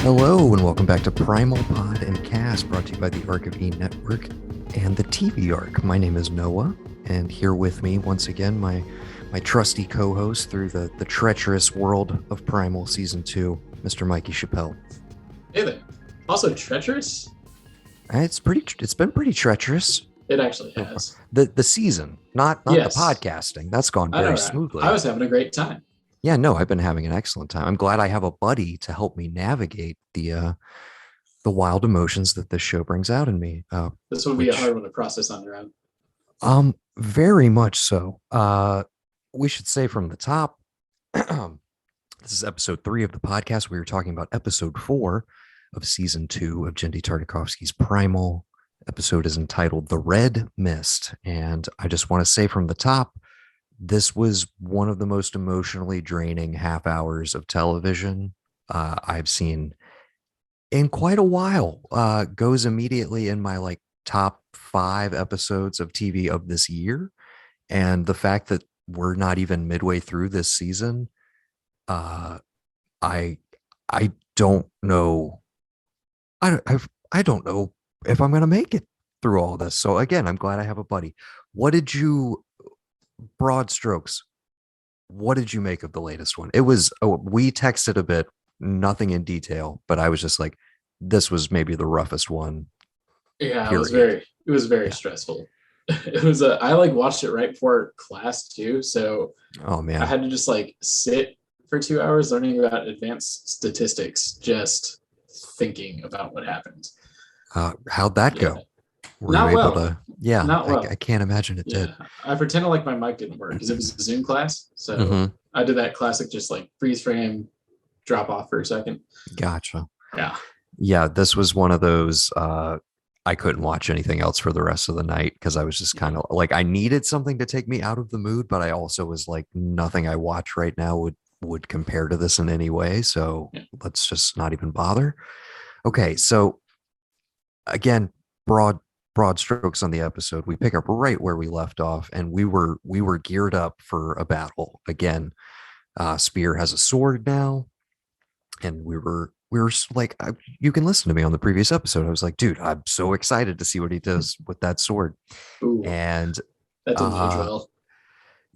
Hello and welcome back to Primal Pod and Cast, brought to you by the Arc of E Network and the TV Arc. My name is Noah, and here with me once again, my trusty co-host through the treacherous world of Primal Season 2, Mr. Mikey Chappell. Hey there. Also treacherous? It's been pretty treacherous. It actually has. The season, not Yes. the podcasting. That's gone very smoothly. I was having a great time. Yeah, no, I've been having an excellent time. I'm glad I have a buddy to help me navigate the wild emotions that this show brings out in me. This would be a hard one to process on your own. Very much so. We should say from the top, this is episode 3 of the podcast. We were talking about episode 4 of season 2 of Genndy Tartakovsky's Primal. Episode is entitled The Red Mist. And I just want to say from the top, this was one of the most emotionally draining half hours of television I've seen in quite a while. Goes immediately in my top 5 episodes of TV of this year. And the fact that we're not even midway through this season, I don't know. I don't know if I'm going to make it through all this. So again, I'm glad I have a buddy. Broad strokes, what did you make of the latest one? We texted a bit, nothing in detail, but I was just like, this was maybe the roughest one. Yeah, period. It was very stressful. It was I watched it right before class too. So oh man, I had to just sit for 2 hours learning about advanced statistics, just thinking about what happened. How'd that go? Were not you able well. I can't imagine it did. I pretended like my mic didn't work because it was a Zoom class. So I did that classic, just freeze frame, drop off for a second. Gotcha. Yeah. This was one of those. I couldn't watch anything else for the rest of the night because I was just kind of I needed something to take me out of the mood, but I also was nothing I watch right now would compare to this in any way. So let's just not even bother. Okay, so again, broad strokes on the episode. We pick up right where we left off, and we were geared up for a battle again. Spear has a sword now, and we were you can listen to me on the previous episode. I was like, dude, I'm so excited to see what he does with that sword. Ooh, and that didn't age well.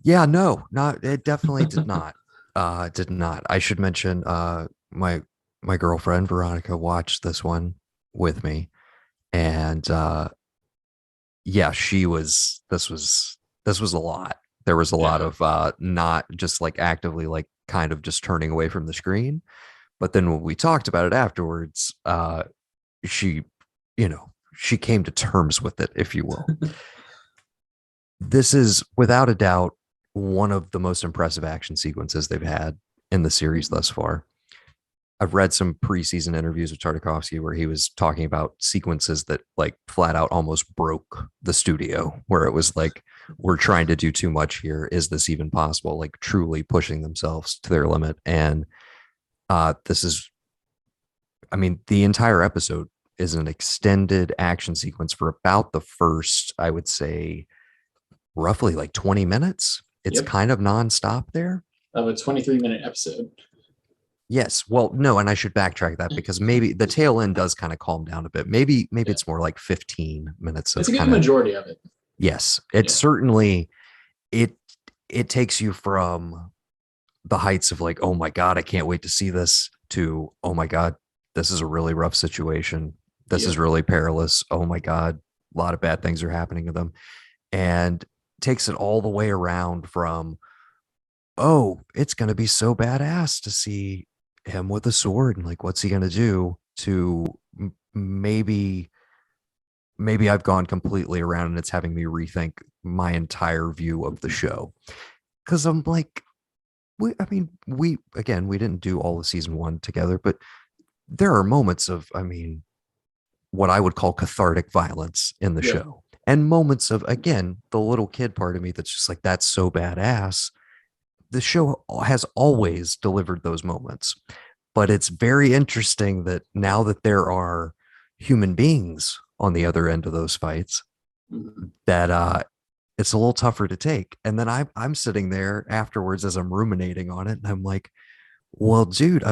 Yeah, no, not it definitely did not. Did not. I should mention my girlfriend Veronica watched this one with me, and this was a lot. There was a lot of not just actively kind of just turning away from the screen. But then when we talked about it afterwards, she came to terms with it, if you will. This is without a doubt one of the most impressive action sequences they've had in the series thus far. I've read some preseason interviews with Tartakovsky where he was talking about sequences that flat out almost broke the studio, where it was we're trying to do too much here. Is this even possible? Truly pushing themselves to their limit. And the entire episode is an extended action sequence for about the first, I would say, roughly 20 minutes. It's kind of nonstop there. Of a 23-minute episode. Yes. Well, no, and I should backtrack that because maybe the tail end does kind of calm down a bit. Maybe it's more 15 minutes. It's a good majority of it. Yes. It's certainly, it takes you from the heights of oh my God, I can't wait to see this, to, oh my God, this is a really rough situation. This is really perilous. Oh my God, a lot of bad things are happening to them. And takes it all the way around from, oh, it's going to be so badass to see him with a sword and what's he going to do, to maybe I've gone completely around and it's having me rethink my entire view of the show. Because I'm we didn't do all of season 1 together, but there are moments of, what I would call cathartic violence in the show, and moments of, again, the little kid part of me that's just that's so badass. The show has always delivered those moments, but it's very interesting that now that there are human beings on the other end of those fights, that it's a little tougher to take. And then I'm sitting there afterwards as I'm ruminating on it, and I'm like, well, dude,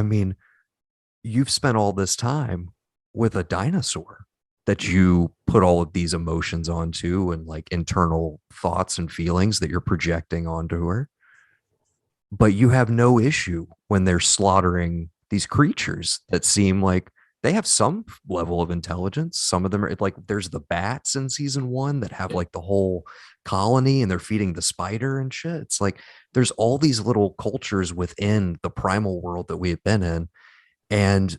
you've spent all this time with a dinosaur that you put all of these emotions onto and like internal thoughts and feelings that you're projecting onto her. But you have no issue when they're slaughtering these creatures that seem like they have some level of intelligence. Some of them are like there's the bats in season one that have Yeah. like the whole colony and they're feeding the spider and shit. It's like there's all these little cultures within the primal world that we have been in. And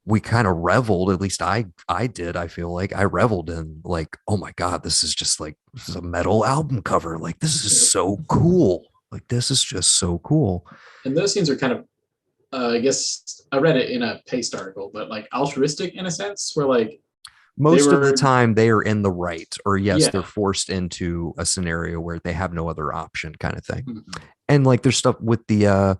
we kind of reveled, at least I did. I feel like I reveled in like, oh my God, this is a metal album cover. Like this is Yep. so cool. Like this is just so cool. And those scenes are kind of, I guess I read it in a Paste article, but like altruistic in a sense, where like they Most of the were, time they are in the right, or yes, they're yeah. forced into a scenario where they have no other option kind of thing. Mhm. And like there's stuff with the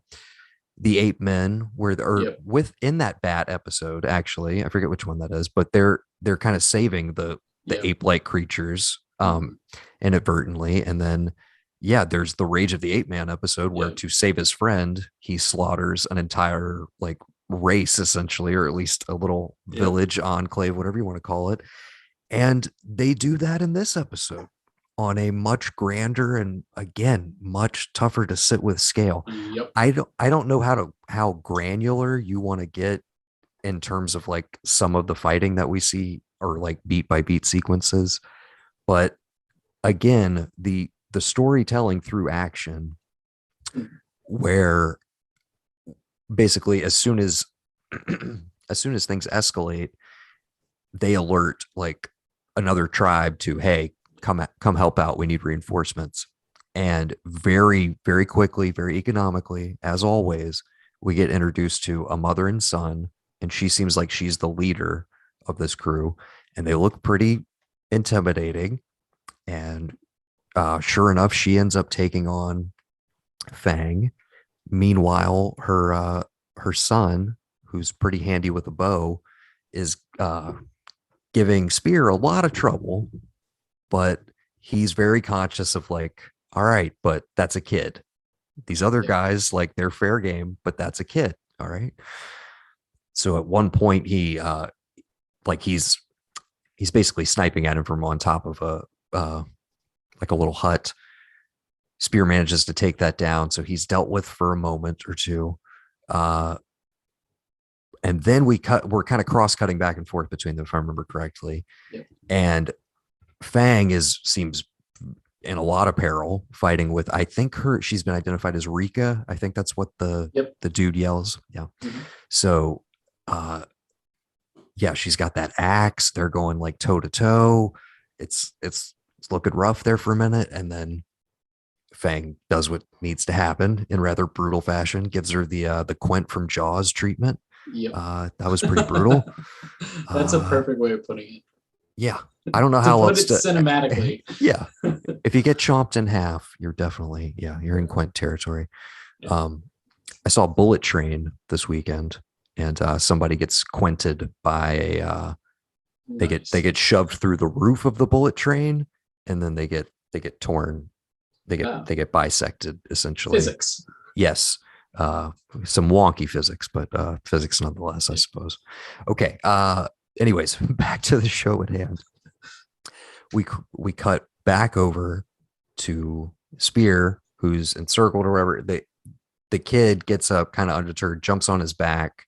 ape men or Yep. within that bat episode, actually I forget which one that is, but they're kind of saving the Yep. ape-like creatures Mhm. inadvertently. And then yeah, there's the Rage of the Ape Man episode where Yep. to save his friend he slaughters an entire like race essentially, or at least a little Yep. village enclave, whatever you want to call it. And they do that in this episode on a much grander and again much tougher to sit with scale. Yep. I don't know how granular you want to get in terms of like some of the fighting that we see or like beat by beat sequences, but again, the storytelling through action Mhm. where basically as soon as as soon as things escalate, they alert like another tribe to, hey, come help out, we need reinforcements. And very very quickly, very economically, as always, we get introduced to a mother and son, and she seems like she's the leader of this crew, and they look pretty intimidating. And sure enough, she ends up taking on Fang. Meanwhile, her son, who's pretty handy with a bow, is giving Spear a lot of trouble, but he's very conscious of like, all right, but that's a kid. These other Yep. guys, like they're fair game, but that's a kid. All right. So at one point he like he's basically sniping at him from on top of a like a little hut. Spear manages to take that down. So he's dealt with for a moment or two. Uh and then we're kind of cross cutting back and forth between them, if I remember correctly. Yep. And Fang seems in a lot of peril, fighting with, I think she's been identified as Rika. I think that's what Yep. the dude yells. Yeah. Mhm. So yeah, she's got that axe. They're going like toe to toe. It's looking rough there for a minute, and then Fang does what needs to happen in rather brutal fashion. Gives her the Quint from Jaws treatment. Yep. That was pretty brutal. That's a perfect way of putting it. Yeah, I don't know To how put else it to. cinematically. Yeah, if you get chomped in half, you're definitely you're in Quint territory. Yeah. I saw Bullet Train this weekend, and somebody gets quinted by a. Nice. They get shoved through the roof of the bullet train, and then they get torn. They get bisected essentially. Physics. Yes, some wonky physics, but physics nonetheless, I suppose. Okay. Anyways, back to the show at hand. We cut back over to Spear, who's encircled or whatever. The kid gets up, kind of undeterred, jumps on his back,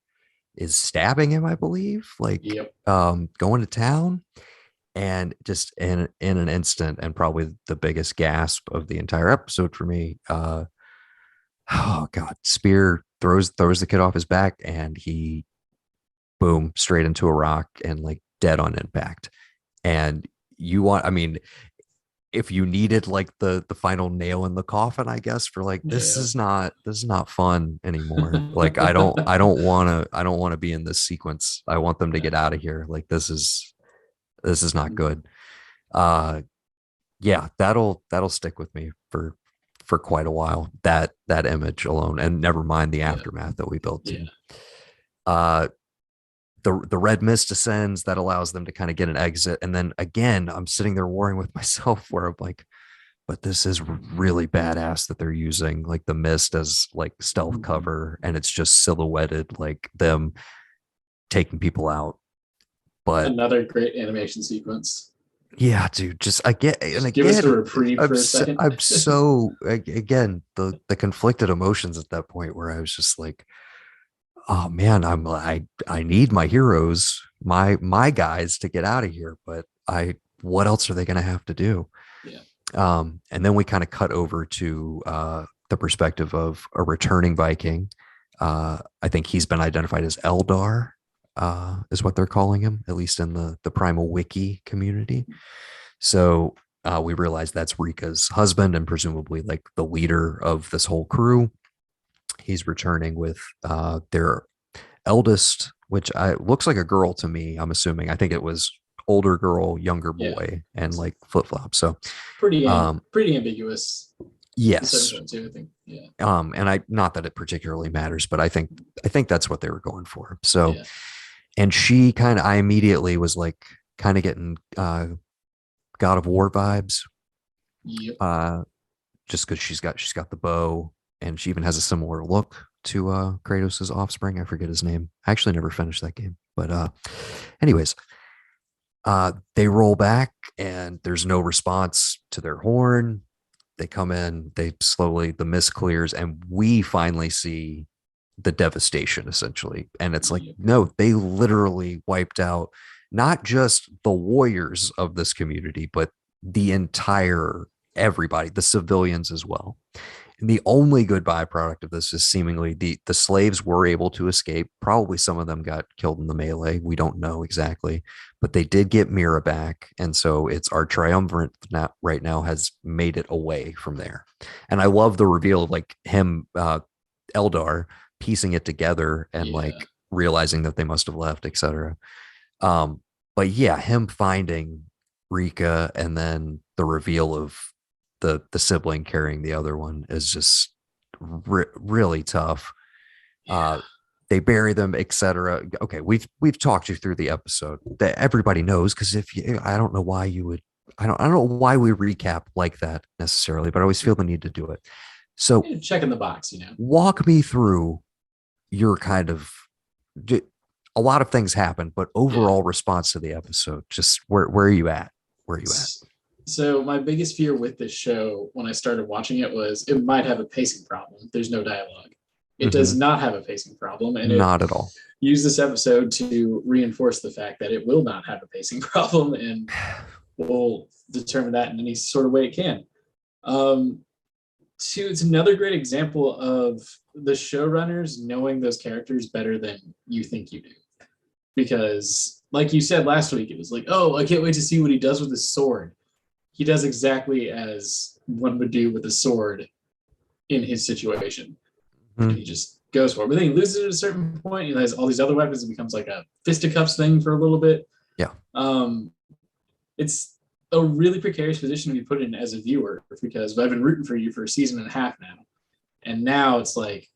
is stabbing him, I believe, like Yep. going to town. And just in an instant, and probably the biggest gasp of the entire episode for me, oh God, Spear throws the kid off his back, and he boom straight into a rock and like dead on impact. And I mean, if you needed like the final nail in the coffin, I guess, for like this is not fun anymore. Like I don't want to be in this sequence. I want them to get out of here. Like this is not good. Yeah, that'll stick with me for quite a while. That image alone, and never mind the aftermath that we built to. The red mist descends, that allows them to kind of get an exit. And then again, I'm sitting there warring with myself where I'm like, but this is really badass that they're using like the mist as like stealth cover, and it's just silhouetted like them taking people out. But another great animation sequence. yeah, dude, just Just give us a reprieve for a second. I'm so again the conflicted emotions at that point where I was just like, oh man, I need my heroes, my guys to get out of here, but what else are they going to have to do? Yeah. And then we kind of cut over to the perspective of a returning Viking. I think he's been identified as Eldar, is what they're calling him, at least in the Primal Wiki community. So we realize that's Rika's husband and presumably like the leader of this whole crew. He's returning with their eldest, which looks like a girl to me. I'm assuming. I think it was older girl, younger boy, and like flip flops. So pretty ambiguous. Yes. Too, I think. Yeah. And not that it particularly matters, but I think that's what they were going for. So, and she I immediately was like kind of getting God of War vibes. Yep. Just because she's got the bow, and she even has a similar look to Kratos's offspring. I forget his name. I actually never finished that game, but anyways, they roll back, and there's no response to their horn. They come in, the mist clears, and we finally see the devastation essentially. And it's like, no, they literally wiped out not just the warriors of this community, but the entire everybody, the civilians as well. And the only good byproduct of this is seemingly the slaves were able to escape. Probably some of them got killed in the melee. We don't know exactly, but they did get Mira back. And so it's our triumvirate right now has made it away from there. And I love the reveal of like him, Eldar, piecing it together and like realizing that they must have left, etc. But yeah, him finding Rika and then the reveal of the sibling carrying the other one is just really tough. They bury them, etc. Okay, we've talked you through the episode that everybody knows, because I don't know why you would, I don't know why we recap like that necessarily, but I always feel the need to do it. So checking the box, walk me through your kind of, a lot of things happen, but overall response to the episode. Just where are you at? Where are you at? So my biggest fear with this show when I started watching it was it might have a pacing problem. There's no dialogue. It does not have a pacing problem. And not at all. Use this episode to reinforce the fact that it will not have a pacing problem, and we'll determine that in any sort of way it can. It's another great example of the showrunners knowing those characters better than you think you do. Because like you said last week, it was like, oh, I can't wait to see what he does with his sword. He does exactly as one would do with a sword in his situation. And he just goes for it. But then he loses it at a certain point. He has all these other weapons. It becomes like a fisticuffs thing for a little bit. Yeah. It's a really precarious position to be put in as a viewer, because I've been rooting for you for a season and a half now. And now it's like,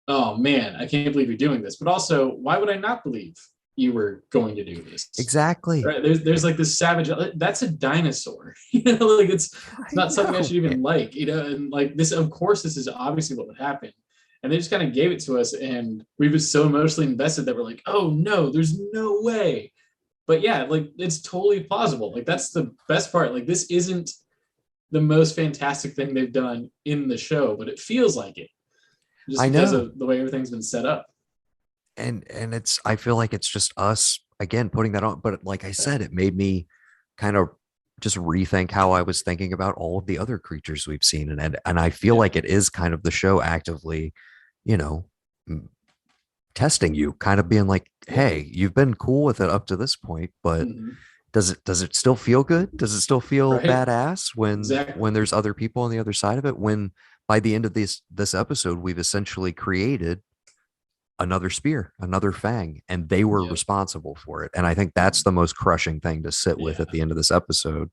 oh man, I can't believe you're doing this. But also, why would I not believe you were going to do this? Exactly. Right? There's like this savage, that's a dinosaur. Like it's not something I should even like, and like this, of course, this is obviously what would happen. And they just kind of gave it to us, and we were so emotionally invested that we're like, oh no, there's no way. But yeah, like it's totally plausible. Like that's the best part. Like this isn't the most fantastic thing they've done in the show, but it feels like it. Just because of the way everything's been set up. And I feel like it's just us again putting that on, but like I said, it made me kind of just rethink how I was thinking about all of the other creatures we've seen, and I feel like it is kind of the show actively, testing you, kind of being like, hey, you've been cool with it up to this point, but does it still feel good? Does it still feel badass when there's other people on the other side of it? When by the end of this episode, we've essentially created another spear, another fang, and they were responsible for it. And I think that's the most crushing thing to sit with at the end of this episode,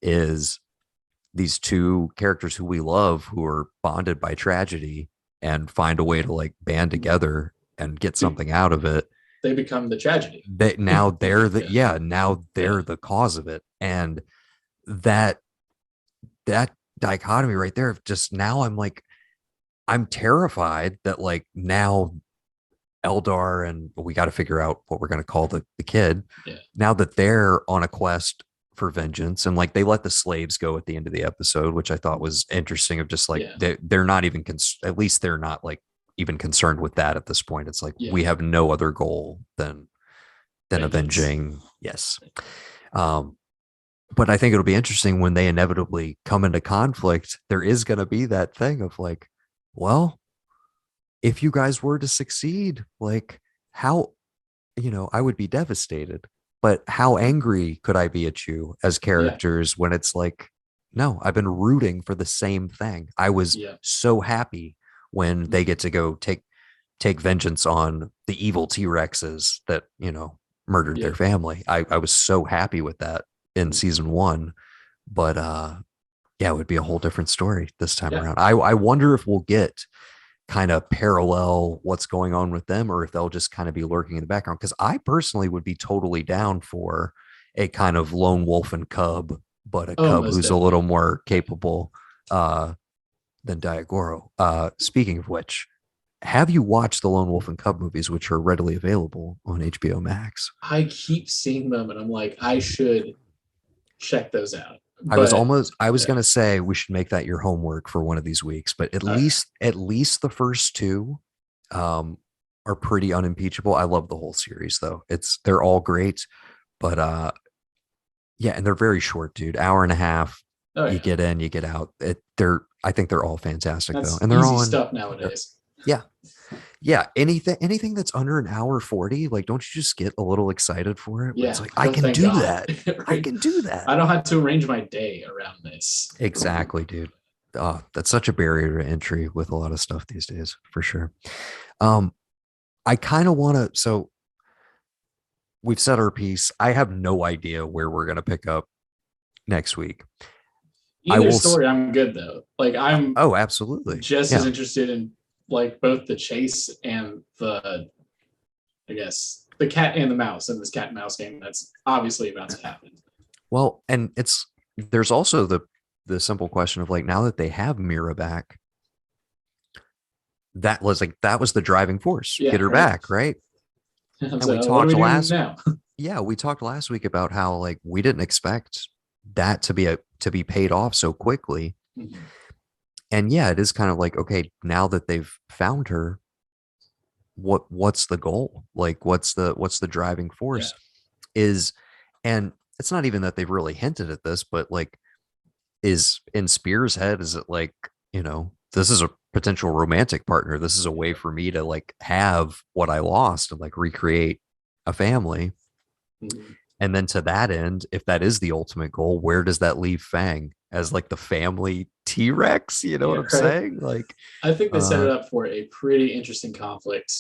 is these two characters who we love, who are bonded by tragedy, and find a way to like band together and get something out of it. They become the tragedy. Now they're the cause of it. And that dichotomy right there, just now I'm like, I'm terrified that like now Eldar, and we got to figure out what we're going to call the kid. Yeah. Now that they're on a quest for vengeance, and like they let the slaves go at the end of the episode, which I thought was interesting. Of just like Yeah. they're not even at least they're not like even concerned with that at this point. It's like Yeah. we have no other goal than Vengeance. avenging. Yes. But I think it'll be interesting when they inevitably come into conflict. There is going to be that thing of like, well, if you guys were to succeed, like how, I would be devastated, but how angry could I be at you as characters when it's like, no, I've been rooting for the same thing. I was so happy when they get to go take vengeance on the evil T-Rexes that, murdered their family. I was so happy with that in season 1, but it would be a whole different story this time around. I wonder if we'll get kind of parallel what's going on with them, or if they'll just kind of be lurking in the background. Because I personally would be totally down for a kind of lone wolf and cub, but a cub who's a little more capable than Diagoro. Speaking of which, have you watched the Lone Wolf and Cub movies, which are readily available on HBO Max? I keep seeing them, and I'm like, I should check those out. I was going to say we should make that your homework for one of these weeks, but at least the first 2 are pretty unimpeachable. I love the whole series though. They're all great, but and they're very short, dude. Hour and a half. You get in, you get out. I think they're all fantastic though. And they're easy all stuff nowadays. Yeah. Anything that's under an hour 40, like, don't you just get a little excited for it? Yeah. It's like, I can do that. Right? I can do that. I don't have to arrange my day around this. Exactly, dude. That's such a barrier to entry with a lot of stuff these days, for sure. I kind of want to, so we've said our piece. I have no idea where we're going to pick up next week. Either story, I'm good though. Like I'm absolutely just as interested in like both the chase and the, I guess, the cat and the mouse in this cat and mouse game that's obviously about to happen. Well, and there's also the simple question of like, now that they have Mira back, that was the driving force. Get her back, right? And we talked we talked last week about how like we didn't expect that to be paid off so quickly. Mm-hmm. And it is kind of like, okay, now that they've found her, what's the goal? Like what's the driving force and it's not even that they've really hinted at this, but like, is in Spears' head, is it like, this is a potential romantic partner. This is a way for me to like have what I lost and like recreate a family. Mm-hmm. And then to that end, if that is the ultimate goal, where does that leave Fang as like the family T-Rex? You know what I'm saying? Like, I think they set it up for a pretty interesting conflict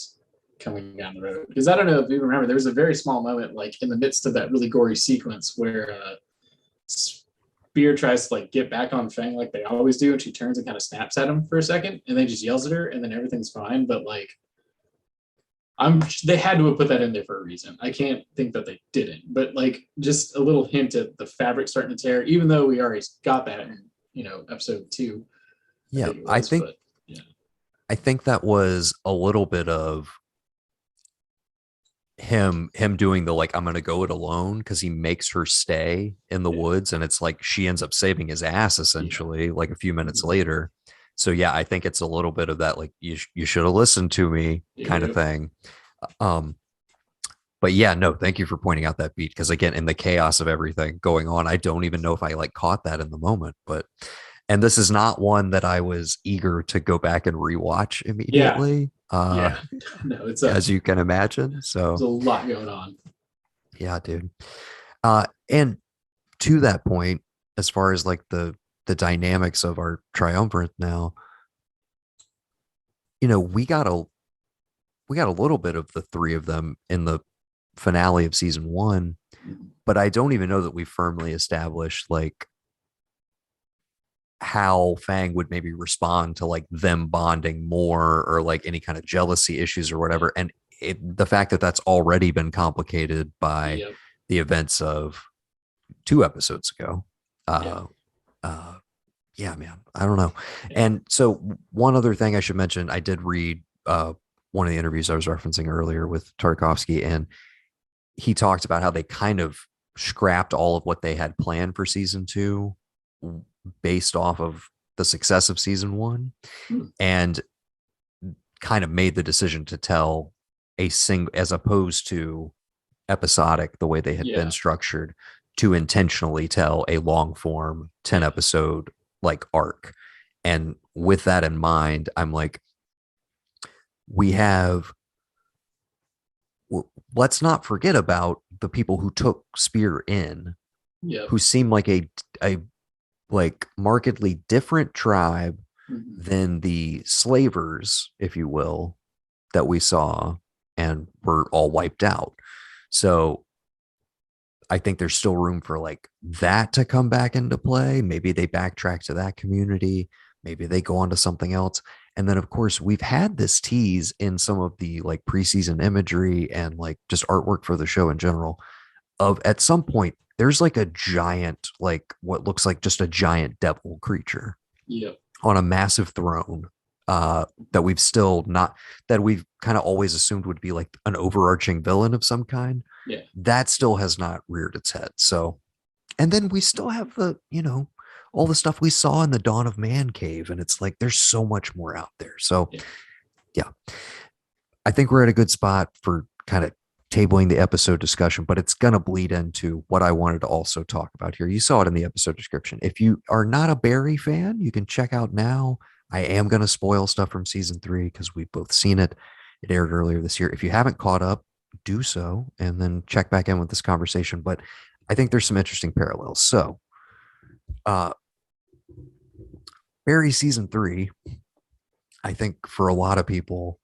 coming down the road. Because I don't know if you remember, there was a very small moment like in the midst of that really gory sequence where Spear tries to like get back on Fang like they always do, and she turns and kind of snaps at him for a second, and then just yells at her, and then everything's fine. But like, they had to have put that in there for a reason. I can't think that they didn't, but like just a little hint at the fabric starting to tear, even though we already got that in, episode 2. I think that was a little bit of him doing the like, I'm gonna go it alone, because he makes her stay in the woods, and it's like she ends up saving his ass essentially like a few minutes later. So I think it's a little bit of that like, you should have listened to me kind of thing. But no, thank you for pointing out that beat, because again, in the chaos of everything going on, I don't even know if I like caught that in the moment. And this is not one that I was eager to go back and rewatch immediately. No, it's as you can imagine. So there's a lot going on. Yeah, dude. And to that point, as far as like the dynamics of our triumvirate now, we got a little bit of the 3 of them in the finale of season 1, but I don't even know that we firmly established like how Fang would maybe respond to like them bonding more, or like any kind of jealousy issues or whatever. And the fact that that's already been complicated by the events of 2 episodes ago. Man, I don't know. And so one other thing I should mention, I did read one of the interviews I was referencing earlier with Tartakovsky, and he talked about how they kind of scrapped all of what they had planned for season 2 based off of the success of season 1, Hmm. and kind of made the decision to tell a single, as opposed to episodic the way they had been structured, to intentionally tell a long form 10 episode like arc. And with that in mind, I'm like, we have, let's not forget about the people who took Spear in, who seem like a like markedly different tribe than the slavers, if you will, that we saw and were all wiped out. So I think there's still room for like that to come back into play. Maybe they backtrack to that community. Maybe they go on to something else. And then, of course, we've had this tease in some of the like preseason imagery and like just artwork for the show in general of, at some point, there's like a giant, like what looks like just a giant devil creature on a massive throne, that we've still not, that we've kind of always assumed would be like an overarching villain of some kind. That still has not reared its head. So, and then we still have the, all the stuff we saw in the Dawn of Man cave, and it's like there's so much more out there. So yeah, I think we're at a good spot for kind of tabling the episode discussion, but it's going to bleed into what I wanted to also talk about here. You saw it in the episode description. If you are not a Barry fan, you can check out now. I am going to spoil stuff from season 3 because we've both seen it. It aired earlier this year. If you haven't caught up, do so and then check back in with this conversation. But I think there's some interesting parallels. So, Barry season 3, I think for a lot of people,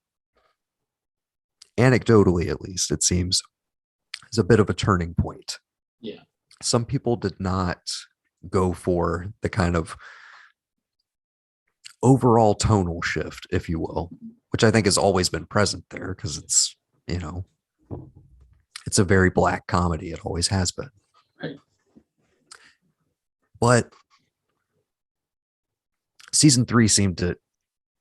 anecdotally at least, it seems, is a bit of a turning point. Some people did not go for the kind of overall tonal shift, if you will, which I think has always been present there because it's, it's a very black comedy. It always has been. But season 3 seemed to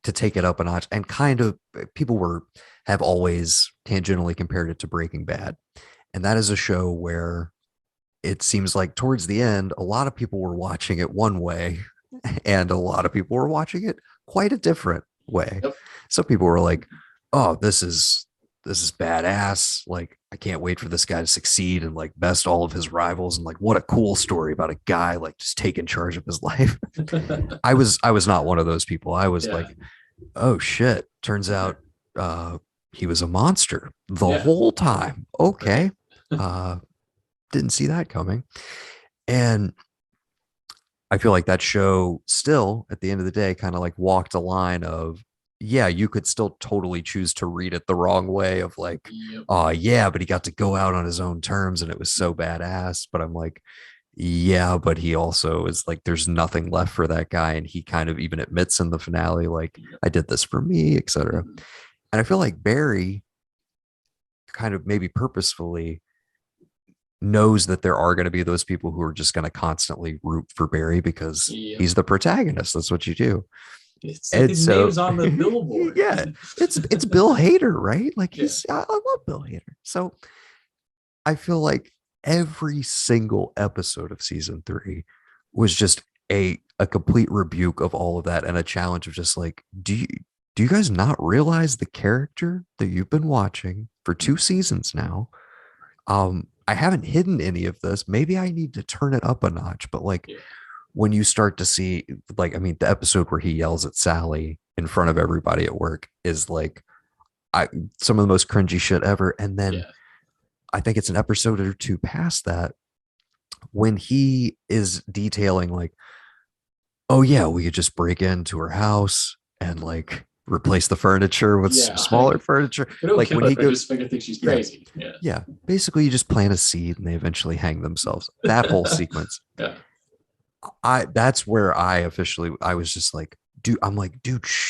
take it up a notch, and kind of people have always tangentially compared it to Breaking Bad. And that is a show where it seems like towards the end, a lot of people were watching it one way and a lot of people were watching it quite a different way. Some people were like, oh, this is badass. Like, I can't wait for this guy to succeed and like best all of his rivals. And like, what a cool story about a guy like just taking charge of his life. I was not one of those people. I was like, oh shit. Turns out he was a monster the whole time. Okay. Didn't see that coming. And I feel like that show still, at the end of the day, kind of like walked a line of, yeah, you could still totally choose to read it the wrong way of like, oh yeah, but he got to go out on his own terms and it was so badass. But I'm like, yeah, but he also is like, there's nothing left for that guy. And he kind of even admits in the finale, like, I did this for me, etc. And I feel like Barry kind of maybe purposefully knows that there are going to be those people who are just going to constantly root for Barry because he's the protagonist. That's what you do. His name's on the billboard. Yeah, it's Bill Hader, right? Like I love Bill Hader. So I feel like every single episode of season 3 was just a complete rebuke of all of that and a challenge of just like, do you guys not realize the character that you've been watching for 2 seasons now? I haven't hidden any of this. Maybe I need to turn it up a notch, but like when you start to see, like, I mean, the episode where he yells at Sally in front of everybody at work is like, some of the most cringy shit ever. And then I think it's an episode or 2 past that when he is detailing like, oh yeah, we could just break into her house and like replace the furniture with smaller furniture. Like when he goes, I think she's crazy. Yeah. Basically, you just plant a seed and they eventually hang themselves. That whole sequence. That's where I was just like, dude,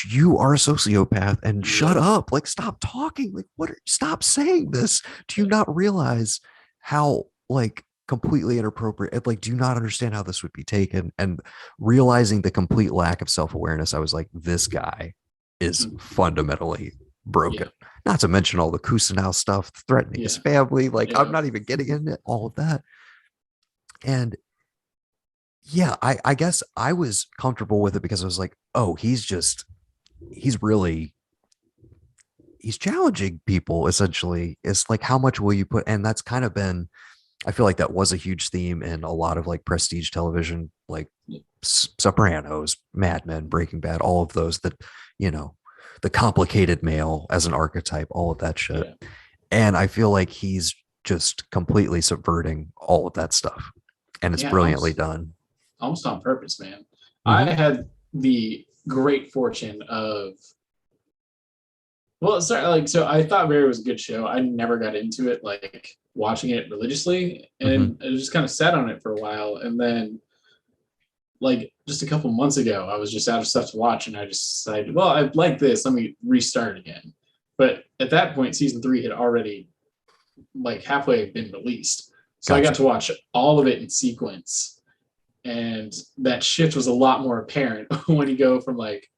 you are a sociopath and shut up. Like, stop talking. Like, stop saying this. Do you not realize how like completely inappropriate? Like, do you not understand how this would be taken? And realizing the complete lack of self-awareness, I was like, this guy is fundamentally broken. Yeah. Not to mention all the Kusanov stuff, threatening his Yeah. family. Like, I'm Yeah. not even getting into all of that. And yeah, I guess I was comfortable with it because I was like, oh, he's really he's challenging people essentially. It's like, how much will you put? And that's kind of been, I feel like that was a huge theme in a lot of like prestige television, like Yeah. Sopranos, Mad Men, Breaking Bad, all of those that, you know, the complicated male as an archetype, all of that shit. Yeah. And I feel like he's just completely subverting all of that stuff. And it's Yeah. brilliantly done. Almost on purpose, man. Mm-hmm. I had the great fortune of, well, sorry, like, so I thought Barry was a good show. I never got into it, like watching it religiously, Mm-hmm. and I just kind of sat on it for a while. And then, like, just a couple months ago, I was just out of stuff to watch, and I just decided, well, I like this. Let me restart again. But at that point, season 3 had already, like, halfway been released. So I got Gotcha. to watch all of it in sequence. And that shift was a lot more apparent when you go from like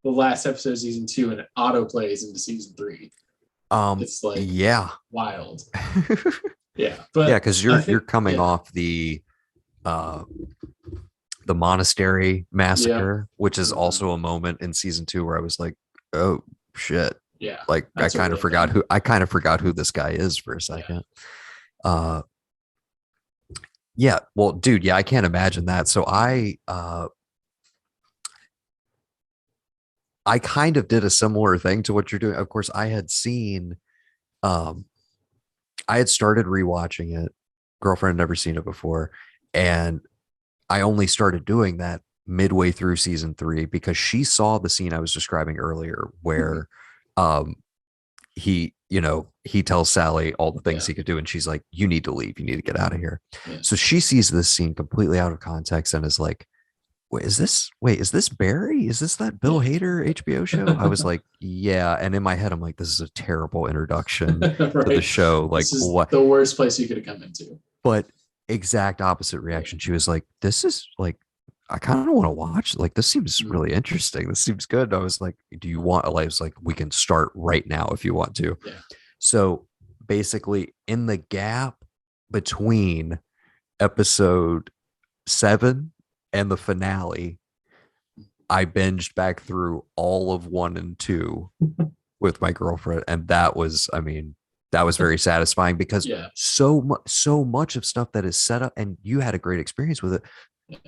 the last episode of season 2 and it auto plays into season 3. It's like Yeah. wild. Yeah. Yeah, But because I you're think, coming yeah. off uh the monastery Yeah. massacre, which is Mhm. also a moment in season 2 where I was like, oh shit. Yeah. Like That's a real thing. I kind of forgot who this guy is for a Yeah. second. Uh yeah, well, dude, yeah, I can't imagine that. So I kind of did a similar thing to what you're doing. Of course, um I had started rewatching it. Girlfriend had never seen it before. And I only started doing that midway through season 3 because she saw the scene I was describing earlier where um he tells Sally all the things Yeah. he could do and she's like, you need to leave, you need to get out of here. Yeah. So she sees this scene completely out of context and is like, is this Barry? Is this that Bill Yeah. Hader HBO show? I was like, yeah. And in my head, I'm like, this is a terrible introduction to the Right. show. Like, This is what? the worst place you could have come into. But exact opposite Yeah. reaction. She was like, this is like, I kind of want to watch. Like, this seems Mm. really interesting. This seems good. And I was like, do you want? I was like, we can start right now if you want to. Yeah. So basically, in the gap between episode 7 and the finale, I binged back through all of 1 and 2 with my girlfriend. And that was, I mean, that was very satisfying because Yeah. so much of stuff that is set up, and you had a great experience with it. Yeah.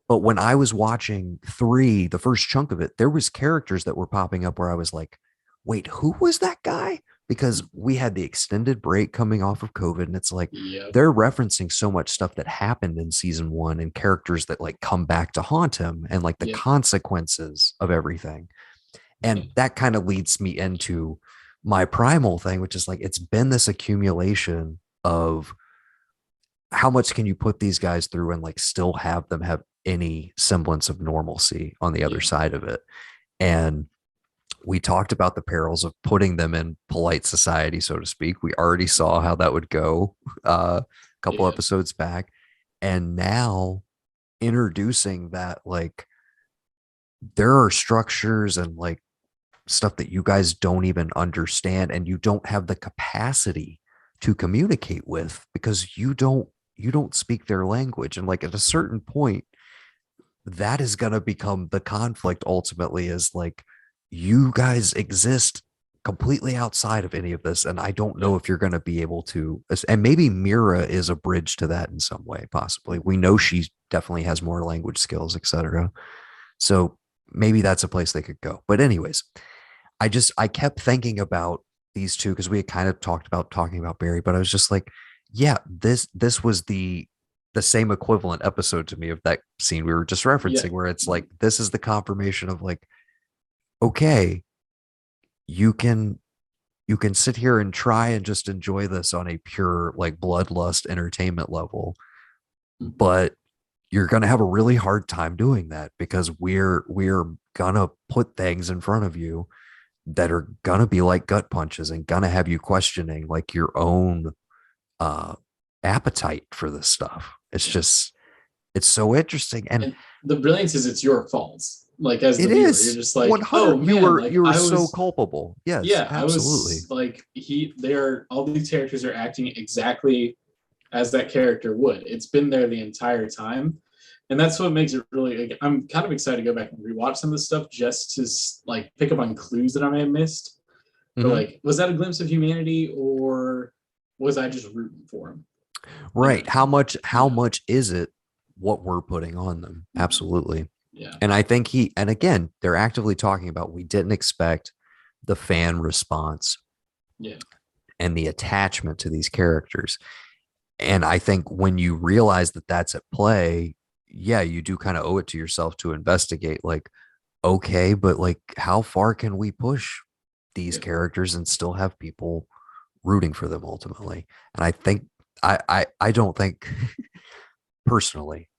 But when I was watching 3, the first chunk of it, there was characters that were popping up where I was like, wait, who was that guy? Because we had the extended break coming off of COVID. And it's like, Yep. they're referencing so much stuff that happened in season 1 and characters that like come back to haunt him and like the Yep. consequences of everything. And Yeah. that kind of leads me into my primal thing, which is like, it's been this accumulation of how much can you put these guys through and like still have them have any semblance of normalcy on the other Yeah. side of it. And we talked about the perils of putting them in polite society, so to speak. We already saw how that would go a couple Yeah. episodes back. And now introducing that, like, there are structures and like stuff that you guys don't even understand and you don't have the capacity to communicate with because you don't speak their language. And like at a certain point, that is going to become the conflict ultimately, is like, you guys exist completely outside of any of this. And I don't know Yeah. if you're going to be able to, and maybe Mira is a bridge to that in some way, possibly. We know she definitely has more language skills, etc. So maybe that's a place they could go. But anyways, I kept thinking about these two because we had kind of talked about talking about Barry, but I was just like, yeah, this was the same equivalent episode to me of that scene we were just Yeah. referencing, where it's like, this is the confirmation of like, okay, you can sit here and try and just enjoy this on a pure like bloodlust entertainment level, but you're going to have a really hard time doing that because we're gonna put things in front of you that are gonna be like gut punches and gonna have you questioning like your own uh appetite for this stuff. It's Yeah. just, it's so interesting. And And the brilliance is it's your fault. like as the It viewer. You're is just like, oh 100. You man, were like you were I so was, culpable. Yes, yeah, I absolutely. was like they are all these characters are acting exactly as that character would. It's been there the entire time. And that's what makes it really like, I'm kind of excited to go back and rewatch some of this stuff just to like pick up on clues that I may have missed. But Hmm. like, was that a glimpse of humanity or was I just rooting for him? Right. And How yeah, much is it what we're putting on them? Absolutely. yeah, And I think and again, they're actively talking about we didn't expect the fan response yeah, and the attachment to these characters. And I think when you realize that that's at play, yeah, you do kind of owe it to yourself to investigate, like, okay, but like, how far can we push these yeah. characters and still have people rooting for them ultimately? And I think, I don't think personally,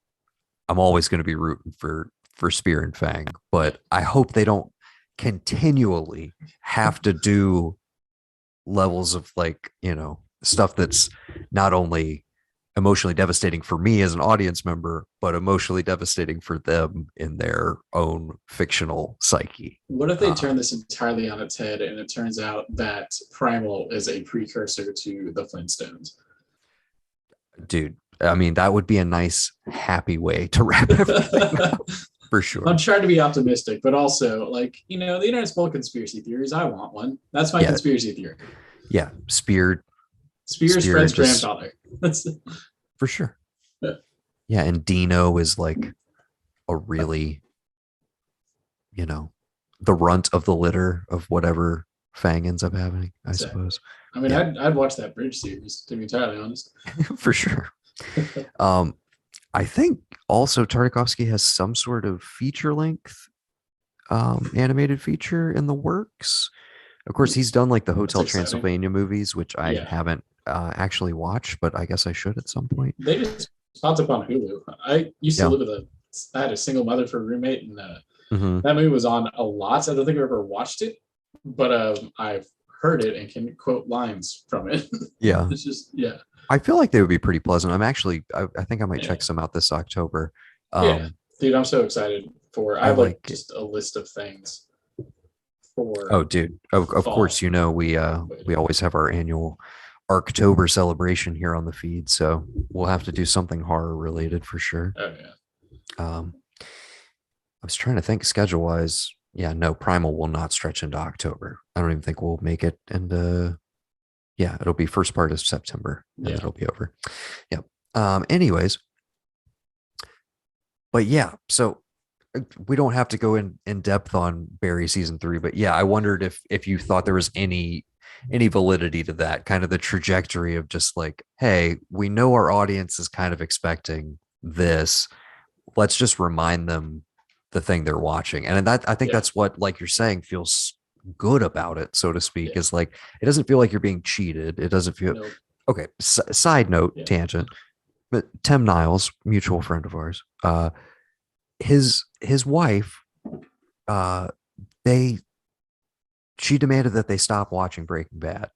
I'm always going to be rooting for Spear and Fang, Yeah. but I hope they don't continually have to do levels of like, stuff that's not only emotionally devastating for me as an audience member, but emotionally devastating for them in their own fictional psyche. What if they turn this entirely on its head and it turns out that Primal is a precursor to the Flintstones? Dude, I mean, that would be a nice, happy way to wrap everything up for I'm sure. trying to be optimistic, but also like, the internet's full of conspiracy theories. I want one. That's my Yeah, conspiracy theory. yeah, Spears Spear Fred's just grandfather. That's for sure. Yeah, and Dino is like a really, you know, the runt of the litter of whatever Fang ends up having, I exactly. suppose. I mean, Yeah, I'd watch that bridge series, to be entirely honest. for sure. Um, I think also Tartakovsky has some sort of feature length animated feature in the works. Of course, he's done like the That's Hotel exciting. Transylvania movies, which I Yeah. haven't actually watched, but I guess I should at some point. They just popped up on Hulu. I used to Yeah. live with I had a single mother for a roommate, and Hmm. that movie was on a lot. I don't think I've ever watched it, but I've heard it and can quote lines from it. Yeah. It's just, yeah. I feel like they would be pretty pleasant. I think I might Yeah. check some out this October. Yeah. Um, Dude, I'm so excited I I have like like just a list of things for Oh, dude. Of course, fall. we always have our annual Arctober celebration here on the feed, so we'll have to do something horror related for sure. Oh yeah. Um, I was trying to think schedule wise. Yeah, no, Primal will not stretch into October. I don't even think we'll make it into. Yeah, it'll be first part of September, and Yeah. it'll be over. Yep. Anyways, but yeah, so we don't have to go in depth on Barry season 3, but yeah, I wondered if you thought there was any validity to that kind of the trajectory of just like, hey, we know our audience is kind of expecting this. Let's just remind them the thing they're watching. And that I think Yeah. that's what, like you're saying, feels good about it, so to speak, Yeah. is like it doesn't feel like you're being cheated. It doesn't feel Nope. okay. Side note, Yeah. tangent, but Tim Niles, mutual friend of ours, his wife, uh, they she demanded that they stop watching Breaking Bad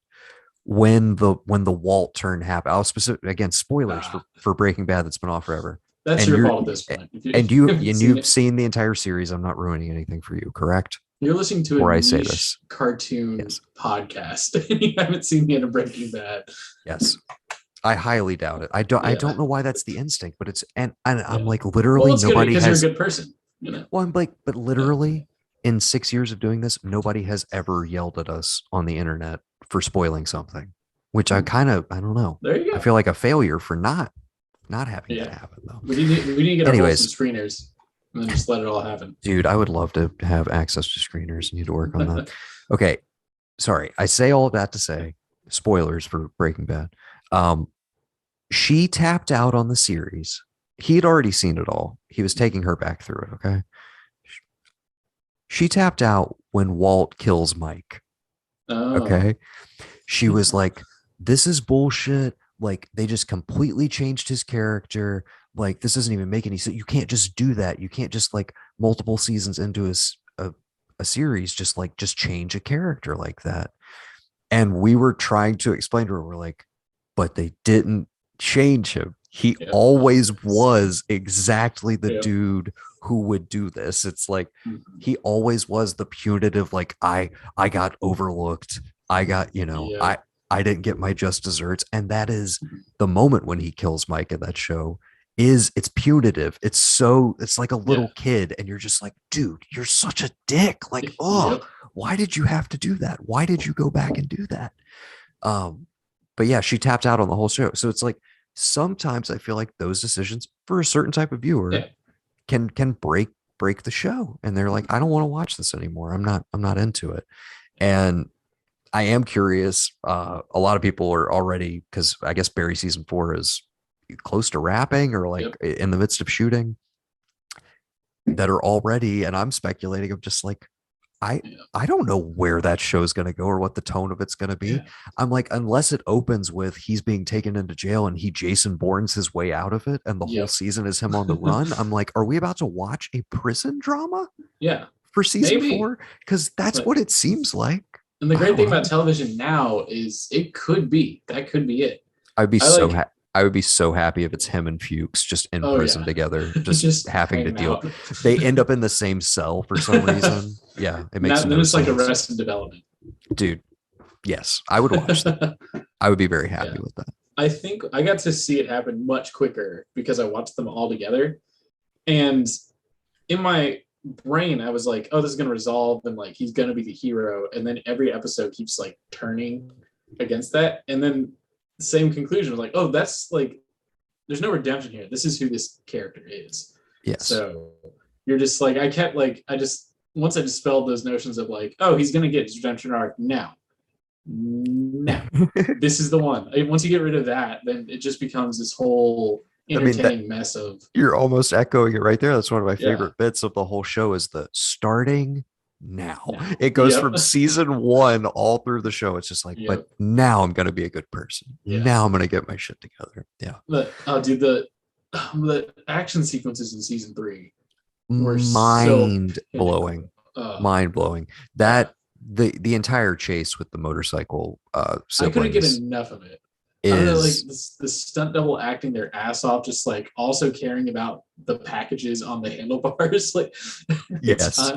when the Walt turn happened. I'll specific again spoilers Ah, for Breaking Bad that's been off forever. that's And your fault at this point. and If you you haven't and seen you've it, seen the entire series. I'm not ruining anything for you, correct? you're listening to a Before I say this, niche cartoon yes, podcast and you haven't seen the end of Breaking Bad. yes. I highly doubt it. I Yeah. don't know why that's the instinct, but it's and I'm Yeah. like Well, literally it's good nobody because you're a has. good person. Well, I'm like, but Yeah. literally in 6 years of doing this, nobody has ever yelled at us on the internet for spoiling something, which I don't know. There you I go. feel like a failure for not having that Yeah. happen though. We need to get our hold of some Anyways, screeners and then just let it all happen. dude, I would love to have access to screeners. Need to work on that. Okay, sorry. I say all of that to say spoilers for Breaking Bad. Um, she tapped out on the series. He had already seen it all. He was taking her back through it. Okay. She tapped out when Walt kills Mike. Oh. Okay. She was like, this is bullshit. Like, they just completely changed his character. Like, this doesn't even make any sense. You can't just do that. You can't just like multiple seasons into a series, just change a character like that. And we were trying to explain to her, we're like, but they didn't change him. He Yep. always was exactly the Yep. dude who would do this. It's like Mhm. he always was the punitive, like I got overlooked. I got, you know, Yep. I didn't get my just desserts. And that is the moment when he kills Mike in that show is it's punitive. It's like a Yeah. little kid, and you're just like, dude, you're such a dick. Like, oh, Yep. why did you have to do that? Why did you go back and do that? Um, but yeah, she tapped out on the whole show. So it's like sometimes I feel like those decisions for a certain type of viewer Yeah. can break the show, and they're like, I don't want to watch this anymore. I'm not into it. And I am curious. A lot of people are already, because I guess Barry season 4 is close to wrapping or like Yep. in the midst of shooting, that are already, and I'm speculating of just like I Yeah. I don't know where that show's going to go or what the tone of it's going to be. Yeah. I'm like, unless it opens with he's being taken into jail and he Jason Bournes his way out of it, and the whole Yep. season is him on the run. I'm like, are we about to watch a prison drama Yeah. for season Maybe. 4? Because that's But what it seems like. and the I great don't thing about know. television now is it could be that could be it. I'd be I so like. I would be so happy if it's him and Fuchs just in Oh prison yeah. together, just Just having to hanging deal. out. They end up in the same cell for some reason. Yeah, it makes Then no it's like sense. Arrested Development. Dude, yes, I would watch that. I would be very happy Yeah. with that. I think I got to see it happen much quicker because I watched them all together. And in my brain, I was like, oh, this is going to resolve and like he's going to be the hero. And then every episode keeps like turning against that. And then the same conclusion was like, oh, that's like, there's no redemption here. This is who this character is. Yes. So you're just like, once I dispelled those notions of like, oh, he's going to get his redemption arc now. No, this is the one. Once you get rid of that, then it just becomes this whole I mean, that entertaining mess of you're almost echoing it right there. That's one of my yeah. favorite bits of the whole show is the starting now. Now. It goes Yep. from season 1 all through the show. It's just like, Yep. but now I'm going to be a good person. Yeah. Now I'm going to get my shit together. Yeah. But dude, the action sequences in season 3 were Mind so blowing. Mind blowing. That the entire chase with the motorcycle siblings, I couldn't get enough of it. I don't know, like the stunt double acting their ass off, just like also caring about the packages on the handlebars. Like, yes.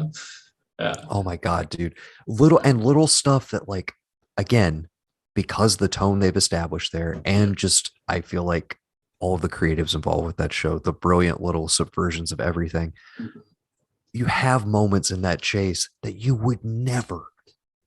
Yeah. Oh my god, dude. Little stuff that, like, again, because the tone they've established there, and just I feel like all of the creatives involved with that show, the brilliant little subversions of everything. Mm-hmm. You have moments in that chase that you would never,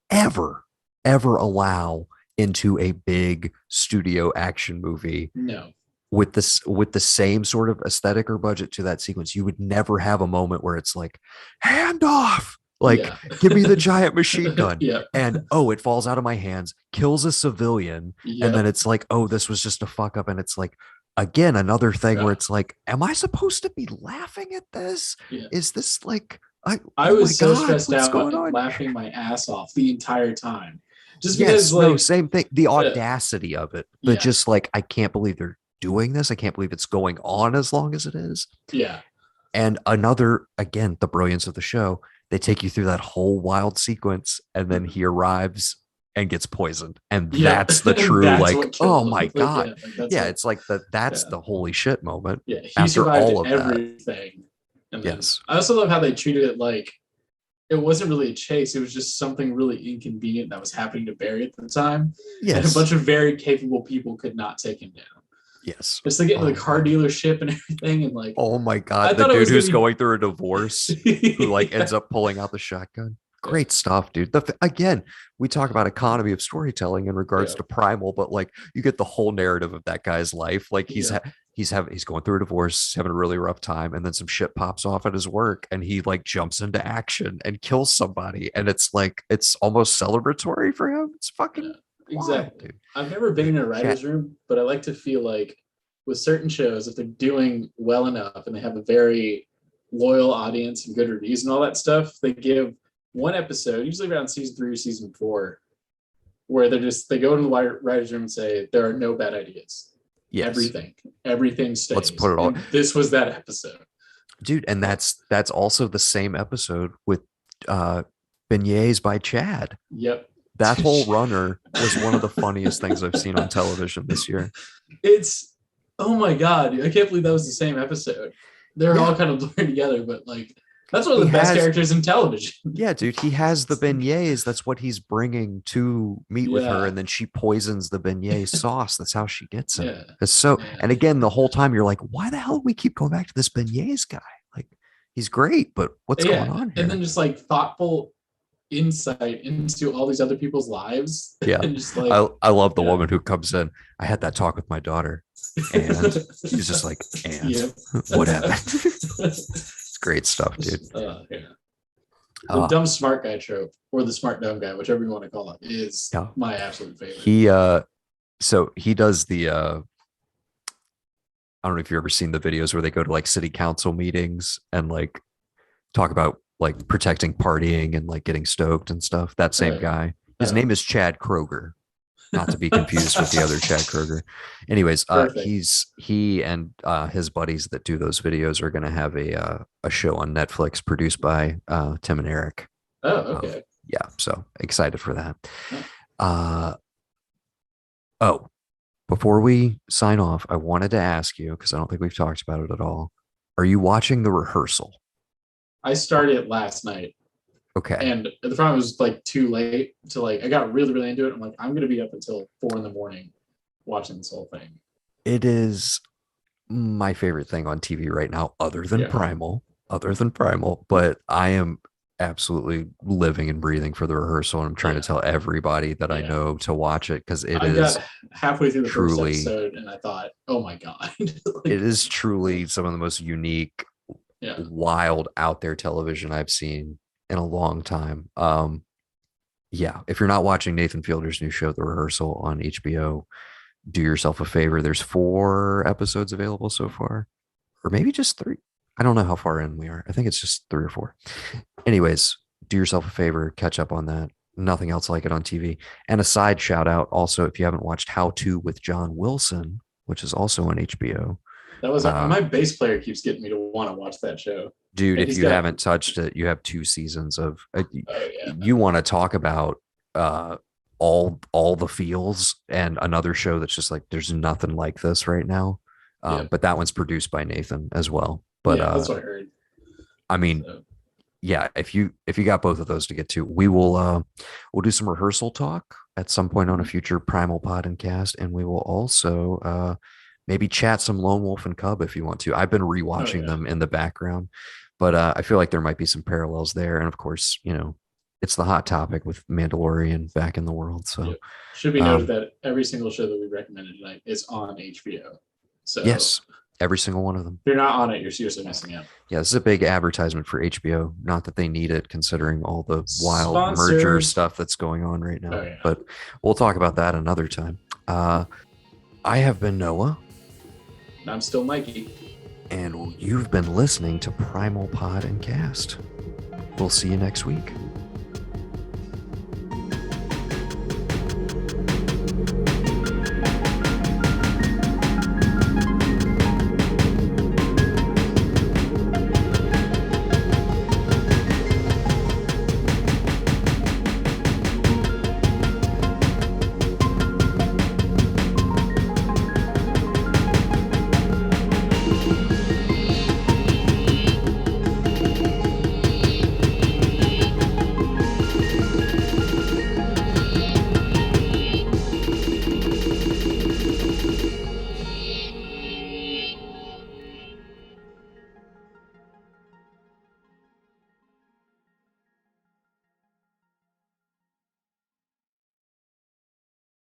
ever allow into a big studio action movie. No. With the same sort of aesthetic or budget to that sequence, you would never have a moment where it's like, hand off, like, give me the giant machine gun. And it falls out of my hands, kills a civilian, and then it's like, oh, this was just a fuck up. And it's like, again, another thing where it's like, am I supposed to be laughing at this? Is this like I was so stressed out and laughing my ass off the entire time. Just because, like, same thing. The audacity of it, but just like, I can't believe they're doing this. I can't believe it's going on as long as it is. Yeah. And another, again, the brilliance of the show, they take you through that whole wild sequence, and then he arrives and gets poisoned. And that's the true, like, oh my God. It's like that's the holy shit moment. Yeah. He after survived all of everything. And then, yes. I also love how they treated it like it wasn't really a chase. It was just something really inconvenient that was happening to Barry at the time. Yes. And a bunch of very capable people could not take him down. Yes. Just to get into the car dealership and everything, and like, oh my God, the dude who's going through a divorce who like ends up pulling out the shotgun. Great stuff, dude. Again, we talk about economy of storytelling in regards to Primal, but like, you get the whole narrative of that guy's life. Like, he's going through a divorce, having a really rough time, and then some shit pops off at his work, and he like jumps into action and kills somebody, and it's like, it's almost celebratory for him. It's fucking exactly. Wild, I've never been in a writer's room, but I like to feel like with certain shows, if they're doing well enough and they have a very loyal audience and good reviews and all that stuff, they give one episode, usually around season 3 or season 4, where they go to the writer's room and say, there are no bad ideas. Yes. Everything stays. Let's put it all. This was that episode, dude, and that's also the same episode with beignets by Chad. Yep. That whole runner was one of the funniest things I've seen on television this year. It's Oh my god, dude, I can't believe that was the same episode. They're all kind of blurred together, but like that's one of the best characters in television. Yeah, dude, he has the beignets. That's what he's bringing to meet with her, Yeah, and then she poisons the beignet sauce. That's how she gets him. yeah, It's so, man. and again, the whole time you're like, why the hell do we keep going back to this beignets guy? Like, he's great, but what's going Yeah, on and here? then just like thoughtful insight into all these other people's lives, Yeah, and just like, I love the yeah, woman who comes in. I had that talk with my daughter, and she's just like, and yeah. what happened? It's great stuff, dude. Yeah. The Uh, dumb smart guy trope, or the smart dumb guy, whichever you want to call it, is yeah, my absolute favorite. he so he does the I don't know if you've ever seen the videos where they go to like city council meetings and like talk about like protecting partying and like getting stoked and stuff. That same guy. His name is Chad Kroger, not to be confused with the other Chad Kroger. Anyways, he and his buddies that do those videos are going to have a show on Netflix produced by Tim and Eric. Oh, okay. Yeah, so excited for that. Oh. Oh, before we sign off, I wanted to ask you, because I don't think we've talked about it at all. Are you watching The Rehearsal? I started it last night. Okay. And the problem was like too late to like, I got really, really into it. I'm like, I'm going to be up until 4 a.m. watching this whole thing. It is my favorite thing on TV right now, other than Primal, but I am absolutely living and breathing for The Rehearsal. And I'm trying to tell everybody that I know to watch it, because I got halfway through the first episode and I thought, oh my God. Like, it is truly some of the most unique, wild, out there television I've seen in a long time. Yeah, if you're not watching Nathan Fielder's new show, The Rehearsal, on HBO, do yourself a favor. There's 4 episodes available so far, or maybe just 3. I don't know how far in we are. I think it's just 3 or 4. Anyways, do yourself a favor, catch up on that. Nothing else like it on TV. And a side shout out also, if you haven't watched How To with John Wilson, which is also on HBO. That was my bass player keeps getting me to want to watch that show. Dude, if you haven't touched it, you have 2 seasons of you want to talk about all the feels, and another show that's just like, there's nothing like this right now. But that one's produced by Nathan as well. But that's what I heard. I mean, yeah, if you got both of those to get to, we'll do some rehearsal talk at some point on a future Primal podcast, and we will also maybe chat some Lone Wolf and Cub if you want to. I've been rewatching them in the background, but I feel like there might be some parallels there. And of course, it's the hot topic with Mandalorian back in the world. So should be noted that every single show that we recommended tonight is on HBO. So yes, every single one of them. If you're not on it, you're seriously missing out. Yeah, this is a big advertisement for HBO. Not that they need it, considering all the wild merger stuff that's going on right now. But we'll talk about that another time. I have been Noah. And I'm still Mikey. And you've been listening to Primal Pod and Cast. We'll see you next week.